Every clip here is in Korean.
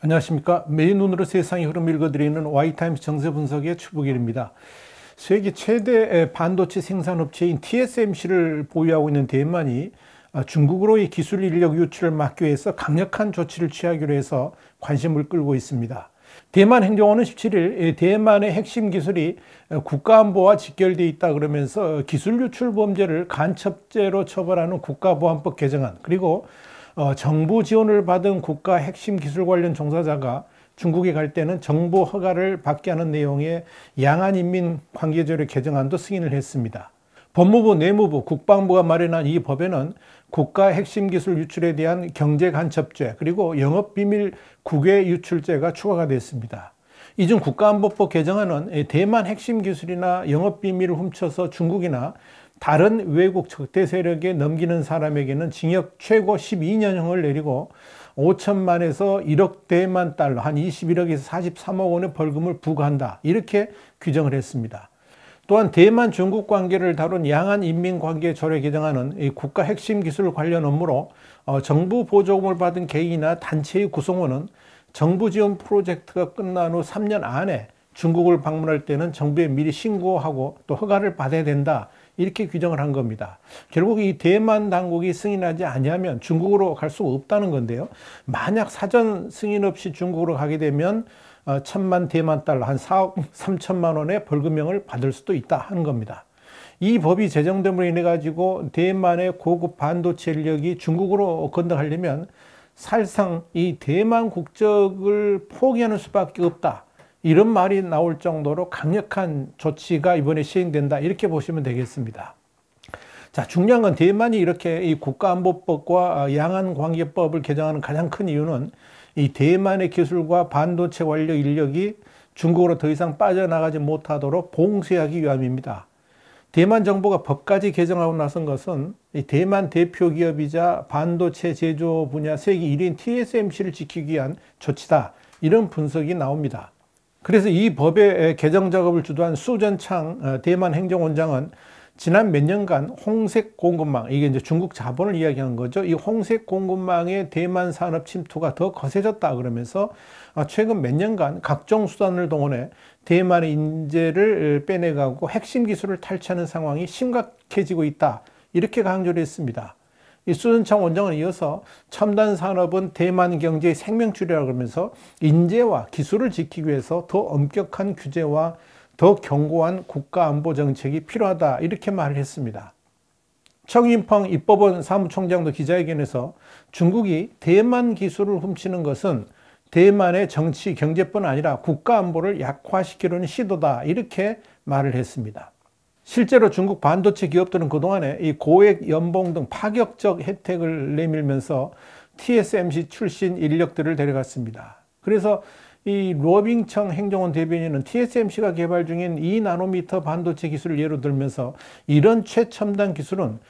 안녕하십니까. 매일 눈으로 세상의 흐름 읽어드리는 와이타임스 정세 분석의 추부길입니다. 세계 최대 반도체 생산업체인 TSMC를 보유하고 있는 대만이 중국으로의 기술 인력 유출을 막기 위해서 강력한 조치를 취하기로 해서 관심을 끌고 있습니다. 대만 행정원은 17일 대만의 핵심 기술이 국가안보와 직결되어 있다 그러면서 기술 유출 범죄를 간첩죄로 처벌하는 국가보안법 개정안, 그리고 정부 지원을 받은 국가 핵심 기술 관련 종사자가 중국에 갈 때는 정보 허가를 받게 하는 내용의 양안인민관계조례 개정안도 승인을 했습니다. 법무부, 내무부, 국방부가 마련한 이 법에는 국가 핵심 기술 유출에 대한 경제간첩죄, 그리고 영업비밀 국외 유출죄가 추가가 됐습니다. 이 중 국가안보법 개정안은 대만 핵심 기술이나 영업비밀을 훔쳐서 중국이나 다른 외국 적대 세력에 넘기는 사람에게는 징역 최고 12년형을 내리고 5천만에서 1억 대만 달러, 한 21억에서 43억 원의 벌금을 부과한다, 이렇게 규정을 했습니다. 또한 대만 중국 관계를 다룬 양안인민관계조례 개정안은 국가 핵심 기술 관련 업무로 정부 보조금을 받은 개인이나 단체의 구성원은 정부 지원 프로젝트가 끝난 후 3년 안에 중국을 방문할 때는 정부에 미리 신고하고 또 허가를 받아야 된다, 이렇게 규정을 한 겁니다. 결국 이 대만 당국이 승인하지 않으면 중국으로 갈 수가 없다는 건데요. 만약 사전 승인 없이 중국으로 가게 되면 1,000만 대만 달러, 한 4억 3천만 원의 벌금형을 받을 수도 있다 하는 겁니다. 이 법이 제정됨으로 인해 가지고 대만의 고급 반도체 인력이 중국으로 건너가려면 사실상 이 대만 국적을 포기하는 수밖에 없다, 이런 말이 나올 정도로 강력한 조치가 이번에 시행된다, 이렇게 보시면 되겠습니다. 자, 중요한 건 대만이 이렇게 이 국가안보법과 양안관계법을 개정하는 가장 큰 이유는 이 대만의 기술과 반도체 관련 인력이 중국으로 더 이상 빠져나가지 못하도록 봉쇄하기 위함입니다. 대만 정부가 법까지 개정하고 나선 것은 이 대만 대표 기업이자 반도체 제조 분야 세계 1위인 TSMC를 지키기 위한 조치다, 이런 분석이 나옵니다. 그래서 이 법의 개정 작업을 주도한 수전창 대만 행정원장은 지난 몇 년간 홍색 공급망, 이게 이제 중국 자본을 이야기하는 거죠. 이 홍색 공급망의 대만 산업 침투가 더 거세졌다 그러면서 최근 몇 년간 각종 수단을 동원해 대만의 인재를 빼내가고 핵심 기술을 탈취하는 상황이 심각해지고 있다, 이렇게 강조를 했습니다. 이 수전창 원장은 이어서 첨단 산업은 대만 경제의 생명줄이라고 그러면서 인재와 기술을 지키기 위해서 더 엄격한 규제와 더 견고한 국가안보 정책이 필요하다, 이렇게 말을 했습니다. 청인펑 입법원 사무총장도 기자회견에서 중국이 대만 기술을 훔치는 것은 대만의 정치, 경제뿐 아니라 국가안보를 약화시키려는 시도다, 이렇게 말을 했습니다. 실제로 중국 반도체 기업들은 그동안에 이 고액 연봉 등 파격적 혜택을 내밀면서 TSMC 출신 인력들을 데려갔습니다. 그래서 이 로빙청 행정원 대변인은 TSMC가 개발 중인 2나노미터 반도체 기술을 예로 들면서 이런 최첨단 기술은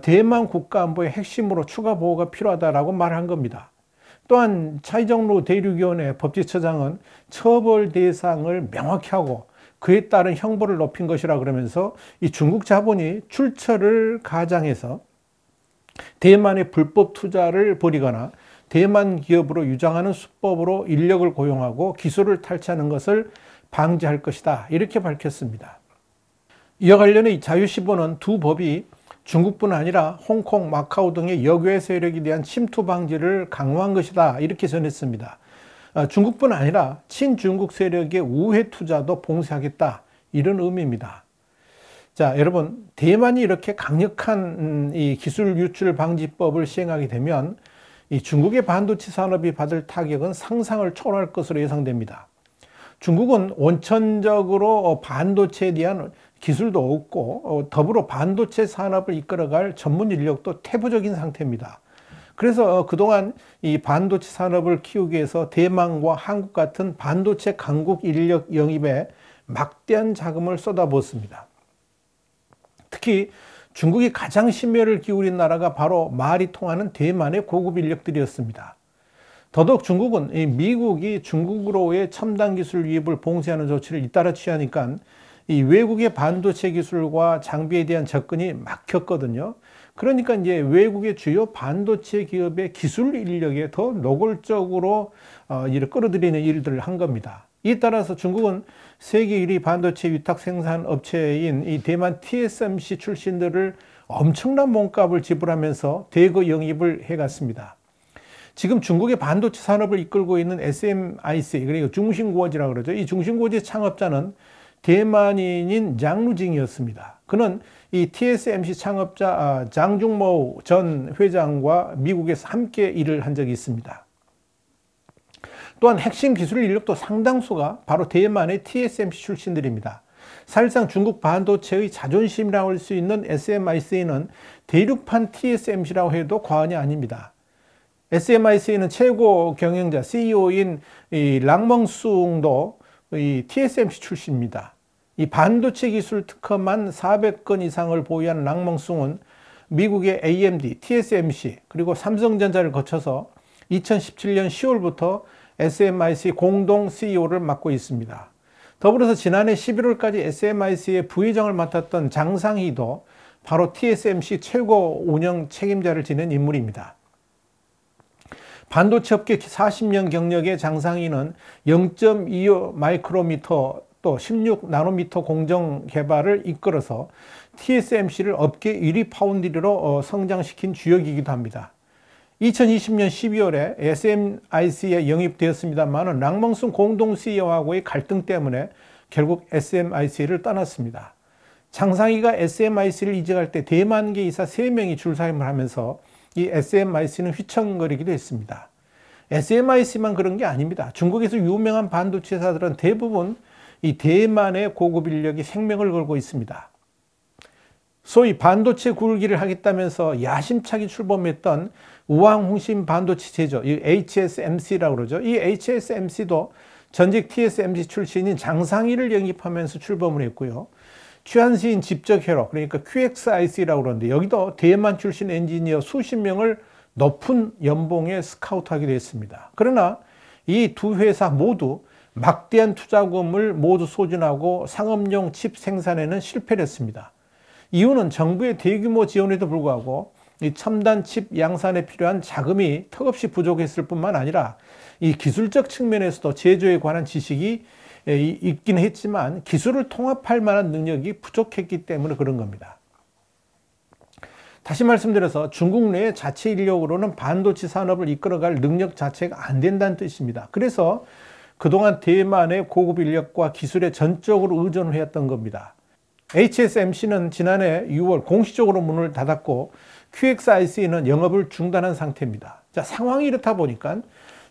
대만 국가안보의 핵심으로 추가 보호가 필요하다라고 말한 겁니다. 또한 차이정루 대륙위원회 법제처장은 처벌 대상을 명확히 하고 그에 따른 형벌을 높인 것이라 그러면서 이 중국 자본이 출처를 가장해서 대만의 불법 투자를 벌이거나 대만 기업으로 유장하는 수법으로 인력을 고용하고 기술을 탈취하는 것을 방지할 것이다, 이렇게 밝혔습니다. 이와 관련해 자유시보는 두 법이 중국뿐 아니라 홍콩, 마카오 등의 역외 세력에 대한 침투 방지를 강화한 것이다, 이렇게 전했습니다. 중국뿐 아니라 친중국 세력의 우회 투자도 봉쇄하겠다, 이런 의미입니다. 자, 여러분, 대만이 이렇게 강력한 이 기술 유출 방지법을 시행하게 되면 이 중국의 반도체 산업이 받을 타격은 상상을 초월할 것으로 예상됩니다. 중국은 원천적으로 반도체에 대한 기술도 없고 더불어 반도체 산업을 이끌어갈 전문 인력도 태부적인 상태입니다. 그래서 그동안 이 반도체 산업을 키우기 위해서 대만과 한국 같은 반도체 강국 인력 영입에 막대한 자금을 쏟아부었습니다. 특히 중국이 가장 심혈을 기울인 나라가 바로 말이 통하는 대만의 고급 인력들이었습니다. 더더욱 중국은 미국이 중국으로의 첨단 기술 유입을 봉쇄하는 조치를 잇따라 취하니까 이 외국의 반도체 기술과 장비에 대한 접근이 막혔거든요. 그러니까 이제 외국의 주요 반도체 기업의 기술 인력에 더 노골적으로 일을 끌어들이는 일들을 한 겁니다. 이에 따라서 중국은 세계 1위 반도체 위탁 생산 업체인 이 대만 TSMC 출신들을 엄청난 몸값을 지불하면서 대거 영입을 해갔습니다. 지금 중국의 반도체 산업을 이끌고 있는 SMIC, 그러니까 중신구어지라고 그러죠. 이 중신구어지 창업자는 대만인인 장루징이었습니다. 그는 이 TSMC 창업자 장중모 전 회장과 미국에서 함께 일을 한 적이 있습니다. 또한 핵심 기술 인력도 상당수가 바로 대만의 TSMC 출신들입니다. 사실상 중국 반도체의 자존심이라고 할 수 있는 SMIC는 대륙판 TSMC라고 해도 과언이 아닙니다. SMIC는 최고 경영자 CEO인 이 랑멍숭도 이 TSMC 출신입니다. 이 반도체 기술 특허만 400건 이상을 보유한 랑멍숭은 미국의 AMD, TSMC 그리고 삼성전자를 거쳐서 2017년 10월부터 SMIC 공동 CEO를 맡고 있습니다. 더불어서 지난해 11월까지 SMIC의 부회장을 맡았던 장상희도 바로 TSMC 최고 운영 책임자를 지낸 인물입니다. 반도체 업계 40년 경력의 장상희는 0.25 마이크로미터 또 16 나노미터 공정 개발을 이끌어서 TSMC를 업계 1위 파운드리로 성장시킨 주역이기도 합니다. 2020년 12월에 SMIC에 영입되었습니다만 랑멍숭 공동 CEO하고의 갈등 때문에 결국 SMIC를 떠났습니다. 장상희가 SMIC를 이직할 때 대만계 이사 3명이 줄사임을 하면서 이 SMIC는 휘청거리기도 했습니다. SMIC만 그런 게 아닙니다. 중국에서 유명한 반도체사들은 대부분 이 대만의 고급 인력이 생명을 걸고 있습니다. 소위 반도체 굴기를 하겠다면서 야심차게 출범했던 우왕홍신 반도체 제조, 이 HSMC라고 그러죠. 이 HSMC도 전직 TSMC 출신인 장상희를 영입하면서 출범을 했고요. 취한시인 집적회로, 그러니까 QXIC라고 그러는데 여기도 대만 출신 엔지니어 수십 명을 높은 연봉에 스카우트하기도 했습니다. 그러나 이 두 회사 모두 막대한 투자금을 모두 소진하고 상업용 칩 생산에는 실패를 했습니다. 이유는 정부의 대규모 지원에도 불구하고 이 첨단 칩 양산에 필요한 자금이 턱없이 부족했을 뿐만 아니라 이 기술적 측면에서도 제조에 관한 지식이 있긴 했지만 기술을 통합할 만한 능력이 부족했기 때문에 그런 겁니다. 다시 말씀드려서 중국 내의 자체 인력으로는 반도체 산업을 이끌어갈 능력 자체가 안 된다는 뜻입니다. 그래서 그동안 대만의 고급 인력과 기술에 전적으로 의존을 해왔던 겁니다. HSMC는 지난해 6월 공식적으로 문을 닫았고 QXIC는 영업을 중단한 상태입니다. 자, 상황이 이렇다 보니까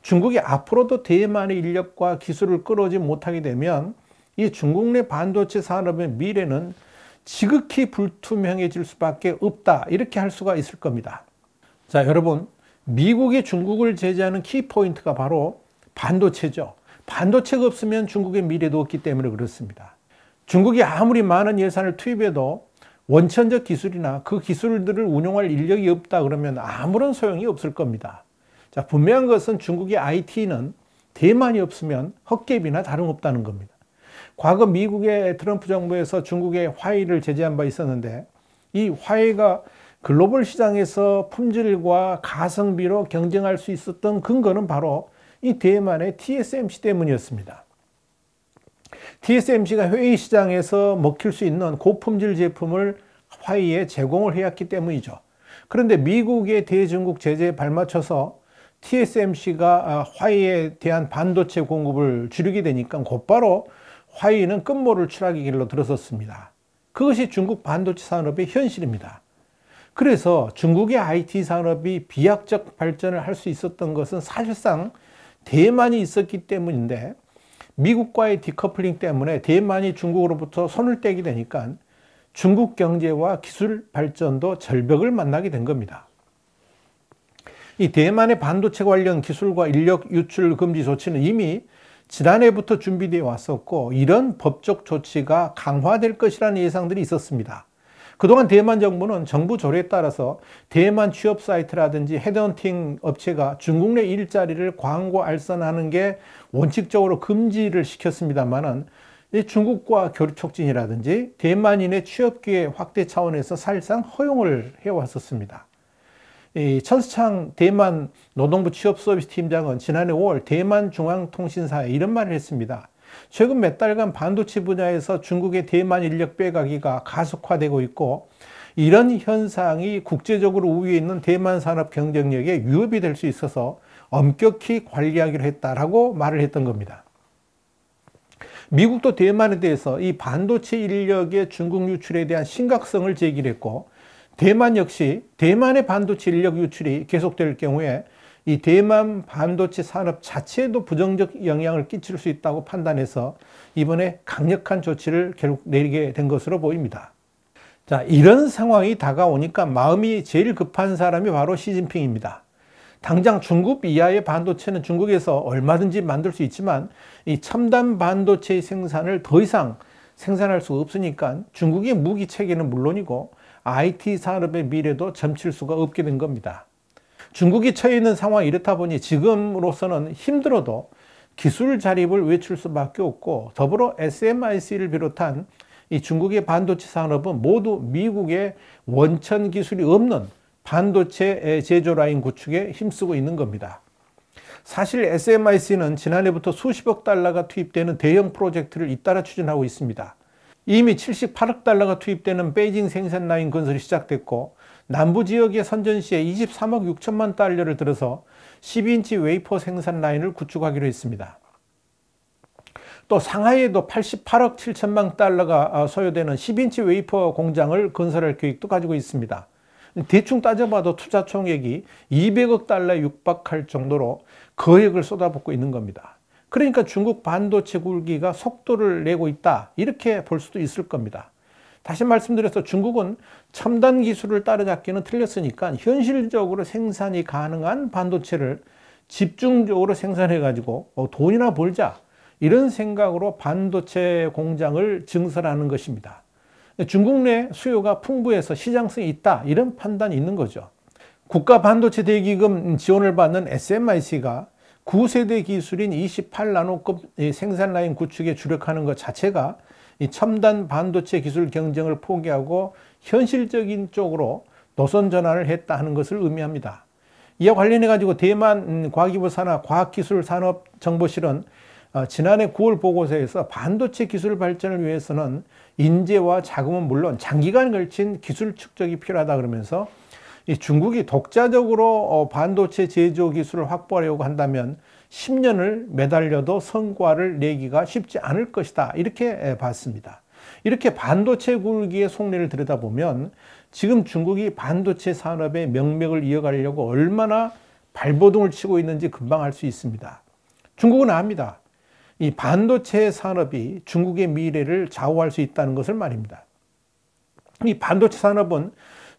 중국이 앞으로도 대만의 인력과 기술을 끌어오지 못하게 되면 이 중국 내 반도체 산업의 미래는 지극히 불투명해질 수밖에 없다. 이렇게 할 수가 있을 겁니다. 자, 여러분, 미국이 중국을 제재하는 키포인트가 바로 반도체죠. 반도체가 없으면 중국의 미래도 없기 때문에 그렇습니다. 중국이 아무리 많은 예산을 투입해도 원천적 기술이나 그 기술들을 운용할 인력이 없다 그러면 아무런 소용이 없을 겁니다. 자, 분명한 것은 중국의 IT는 대만이 없으면 헛개비나 다름없다는 겁니다. 과거 미국의 트럼프 정부에서 중국의 화웨이를 제재한 바 있었는데 이 화웨이가 글로벌 시장에서 품질과 가성비로 경쟁할 수 있었던 근거는 바로 이 대만의 TSMC 때문이었습니다. TSMC가 해외 시장에서 먹힐 수 있는 고품질 제품을 화웨이에 제공을 해왔기 때문이죠. 그런데 미국의 대중국 제재에 발맞춰서 TSMC가 화웨이에 대한 반도체 공급을 줄이게 되니까 곧바로 화웨이는 끝모를 추락의 길로 들어섰습니다. 그것이 중국 반도체 산업의 현실입니다. 그래서 중국의 IT 산업이 비약적 발전을 할 수 있었던 것은 사실상 대만이 있었기 때문인데 미국과의 디커플링 때문에 대만이 중국으로부터 손을 떼게 되니까 중국 경제와 기술 발전도 절벽을 만나게 된 겁니다. 이 대만의 반도체 관련 기술과 인력 유출 금지 조치는 이미 지난해부터 준비되어 왔었고 이런 법적 조치가 강화될 것이라는 예상들이 있었습니다. 그동안 대만 정부는 정부 조례에 따라서 대만 취업 사이트라든지 헤드헌팅 업체가 중국 내 일자리를 광고 알선하는 게 원칙적으로 금지를 시켰습니다만은 이 중국과 교류 촉진이라든지 대만인의 취업 기회 확대 차원에서 사실상 허용을 해왔었습니다. 이 천수창 대만 노동부 취업 서비스 팀장은 지난해 5월 대만중앙통신사에 이런 말을 했습니다. 최근 몇 달간 반도체 분야에서 중국의 대만 인력 빼가기가 가속화되고 있고 이런 현상이 국제적으로 우위에 있는 대만 산업 경쟁력에 위협이 될 수 있어서 엄격히 관리하기로 했다라고 말을 했던 겁니다. 미국도 대만에 대해서 이 반도체 인력의 중국 유출에 대한 심각성을 제기를 했고 대만 역시 대만의 반도체 인력 유출이 계속될 경우에 이 대만 반도체 산업 자체에도 부정적 영향을 끼칠 수 있다고 판단해서 이번에 강력한 조치를 결국 내리게 된 것으로 보입니다. 자, 이런 상황이 다가오니까 마음이 제일 급한 사람이 바로 시진핑입니다. 당장 중국 이하의 반도체는 중국에서 얼마든지 만들 수 있지만 이 첨단 반도체 생산을 더 이상 생산할 수 없으니까 중국의 무기 체계는 물론이고 IT 산업의 미래도 점칠 수가 없게 된 겁니다. 중국이 처해 있는 상황이 이렇다 보니 지금으로서는 힘들어도 기술 자립을 외칠 수밖에 없고 더불어 SMIC를 비롯한 이 중국의 반도체 산업은 모두 미국의 원천 기술이 없는 반도체 제조 라인 구축에 힘쓰고 있는 겁니다. 사실 SMIC는 지난해부터 수십억 달러가 투입되는 대형 프로젝트를 잇따라 추진하고 있습니다. 이미 78억 달러가 투입되는 베이징 생산 라인 건설이 시작됐고 남부 지역의 선전시에 23억 6천만 달러를 들어서 12인치 웨이퍼 생산 라인을 구축하기로 했습니다. 또 상하이에도 88억 7천만 달러가 소요되는 10인치 웨이퍼 공장을 건설할 계획도 가지고 있습니다. 대충 따져봐도 투자 총액이 200억 달러에 육박할 정도로 거액을 쏟아붓고 있는 겁니다. 그러니까 중국 반도체 굴기가 속도를 내고 있다 이렇게 볼 수도 있을 겁니다. 다시 말씀드려서 중국은 첨단 기술을 따라잡기는 틀렸으니까 현실적으로 생산이 가능한 반도체를 집중적으로 생산해 가지고 돈이나 벌자 이런 생각으로 반도체 공장을 증설하는 것입니다. 중국 내 수요가 풍부해서 시장성이 있다 이런 판단이 있는 거죠. 국가 반도체 대기금 지원을 받는 SMIC가 9세대 기술인 28나노급 생산 라인 구축에 주력하는 것 자체가 이 첨단 반도체 기술 경쟁을 포기하고 현실적인 쪽으로 노선 전환을 했다 하는 것을 의미합니다. 이와 관련해 가지고 대만 과기부 산하 과학기술산업정보실은 지난해 9월 보고서에서 반도체 기술 발전을 위해서는 인재와 자금은 물론 장기간 걸친 기술 축적이 필요하다 그러면서 이 중국이 독자적으로 반도체 제조 기술을 확보하려고 한다면 10년을 매달려도 성과를 내기가 쉽지 않을 것이다 이렇게 봤습니다. 이렇게 반도체 굴기의 속내를 들여다보면 지금 중국이 반도체 산업의 명맥을 이어가려고 얼마나 발버둥을 치고 있는지 금방 알 수 있습니다. 중국은 압니다. 이 반도체 산업이 중국의 미래를 좌우할 수 있다는 것을 말입니다. 이 반도체 산업은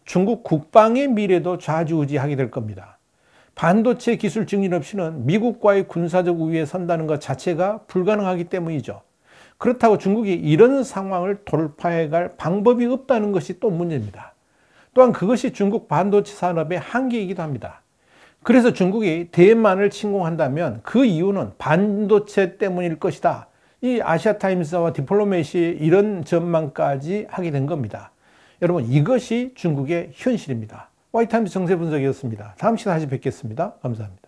중국 국방의 미래도 좌지우지하게 될 겁니다. 반도체 기술 증진 없이는 미국과의 군사적 우위에 선다는 것 자체가 불가능하기 때문이죠. 그렇다고 중국이 이런 상황을 돌파해갈 방법이 없다는 것이 또 문제입니다. 또한 그것이 중국 반도체 산업의 한계이기도 합니다. 그래서 중국이 대만을 침공한다면 그 이유는 반도체 때문일 것이다. 이 아시아타임스와 디플로매시 이런 전망까지 하게 된 겁니다. 여러분 이것이 중국의 현실입니다. 와이타임스 정세 분석이었습니다. 다음 시간에 다시 뵙겠습니다. 감사합니다.